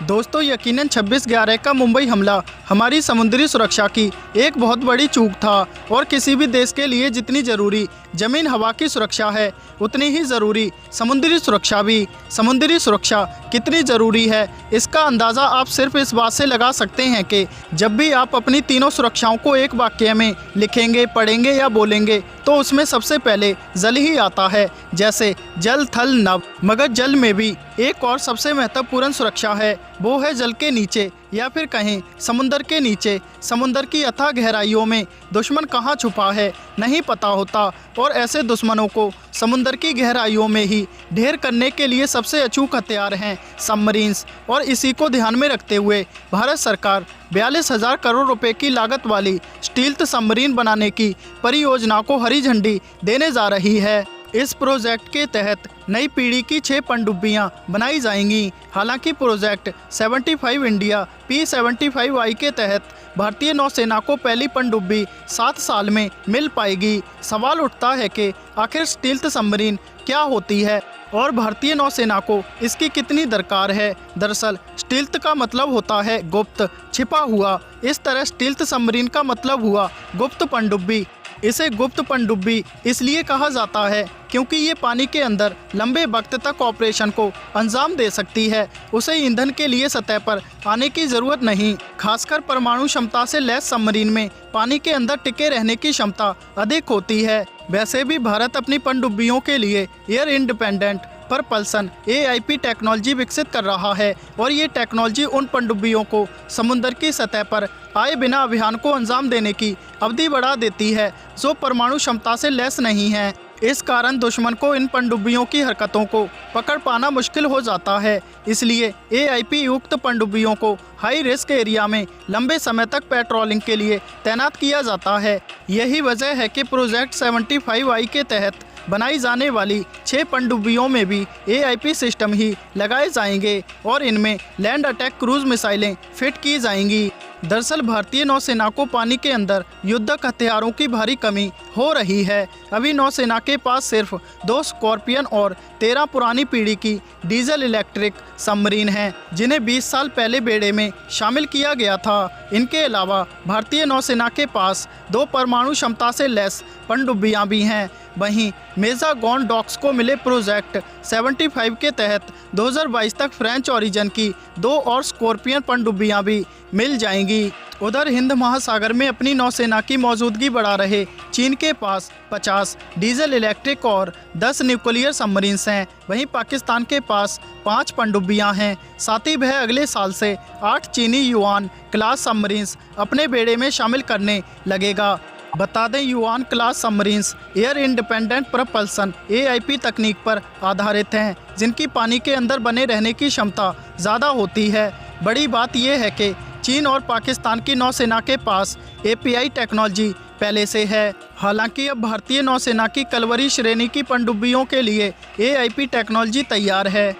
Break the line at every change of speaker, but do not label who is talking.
दोस्तों यकीनन 26/11 का मुंबई हमला हमारी समुद्री सुरक्षा की एक बहुत बड़ी चूक था और किसी भी देश के लिए जितनी ज़रूरी ज़मीन हवा की सुरक्षा है उतनी ही ज़रूरी समुद्री सुरक्षा भी। समुद्री सुरक्षा कितनी ज़रूरी है इसका अंदाज़ा आप सिर्फ इस बात से लगा सकते हैं कि जब भी आप अपनी तीनों सुरक्षाओं को एक वाक्य में लिखेंगे, पढ़ेंगे या बोलेंगे तो उसमें सबसे पहले जल ही आता है, जैसे जल थल नभ। मगर जल में भी एक और सबसे महत्वपूर्ण सुरक्षा है, वो है जल के नीचे या फिर कहें समुंदर के नीचे। समुंदर की अथाह गहराइयों में दुश्मन कहाँ छुपा है नहीं पता होता और ऐसे दुश्मनों को समुंदर की गहराइयों में ही ढेर करने के लिए सबसे अचूक हथियार हैं सबमरीन्स। और इसी को ध्यान में रखते हुए भारत सरकार 42,000 करोड़ रुपए की लागत वाली स्टील्थ सबमरीन बनाने की परियोजना को हरी झंडी देने जा रही है। इस प्रोजेक्ट के तहत नई पीढ़ी की 6 पनडुब्बियां बनाई जाएंगी। हालांकि प्रोजेक्ट 75 इंडिया P75I के तहत भारतीय नौसेना को पहली पनडुब्बी 7 साल में मिल पाएगी। सवाल उठता है कि आखिर स्टील्थ सबमरीन क्या होती है और भारतीय नौसेना को इसकी कितनी दरकार है। दरअसल स्टील्थ का मतलब होता है गुप्त, छिपा हुआ। इस तरह स्टील्थ सबमरीन का मतलब हुआ गुप्त पनडुब्बी। इसे गुप्त पनडुब्बी इसलिए कहा जाता है क्योंकि ये पानी के अंदर लंबे वक्त तक ऑपरेशन को अंजाम दे सकती है। उसे ईंधन के लिए सतह पर आने की ज़रूरत नहीं। खासकर परमाणु क्षमता से लैस सबमरीन में पानी के अंदर टिके रहने की क्षमता अधिक होती है। वैसे भी भारत अपनी पनडुब्बियों के लिए air independent propulsion AIP technology विकसित कर रहा है और ये टेक्नोलॉजी उन पनडुब्बियों को समुद्र की सतह पर आए बिना अभियान को अंजाम देने की अवधि बढ़ा देती है जो परमाणु क्षमता से लैस नहीं है। इस कारण दुश्मन को इन पनडुब्बियों की हरकतों को पकड़ पाना मुश्किल हो जाता है। इसलिए AIP युक्त पनडुब्बियों को हाई रिस्क एरिया में लंबे समय तक पेट्रोलिंग के लिए तैनात किया जाता है। यही वजह है कि प्रोजेक्ट 75I के तहत बनाई जाने वाली 6 पनडुब्बियों में भी AIP सिस्टम ही लगाए जाएंगे और इनमें लैंड अटैक क्रूज मिसाइलें फिट की जाएंगी। दरअसल भारतीय नौसेना को पानी के अंदर युद्धक हथियारों की भारी कमी हो रही है। अभी नौसेना के पास सिर्फ 2 स्कॉर्पियन और 13 पुरानी पीढ़ी की डीजल इलेक्ट्रिक सबमरीन हैं जिन्हें 20 साल पहले बेड़े में शामिल किया गया था। इनके अलावा भारतीय नौसेना के पास 2 परमाणु क्षमता से लैस पनडुब्बियां भी हैं। वहीं मेजागॉन डॉक्स को मिले प्रोजेक्ट 75 के तहत 2022 तक फ्रेंच ओरिजिन की 2 और स्कॉर्पियन पनडुब्बियां भी मिल जाएंगी। उधर हिंद महासागर में अपनी नौसेना की मौजूदगी बढ़ा रहे चीन के पास 50 डीजल इलेक्ट्रिक और 10 न्यूक्लियर सबमरीन्स हैं। वहीं पाकिस्तान के पास 5 पनडुब्बियां हैं। साथ ही वह अगले साल से 8 चीनी युआन क्लास सबमरीन्स अपने बेड़े में शामिल करने लगेगा। बता दें yuan class submarines air independent propulsion AIP तकनीक पर आधारित हैं जिनकी पानी के अंदर बने रहने की क्षमता ज़्यादा होती है। बड़ी बात यह है कि चीन और पाकिस्तान की नौसेना के पास API टेक्नोलॉजी पहले से है। हालांकि अब भारतीय नौसेना की कलवरी श्रेणी की पनडुब्बियों के लिए AIP टेक्नोलॉजी तैयार है।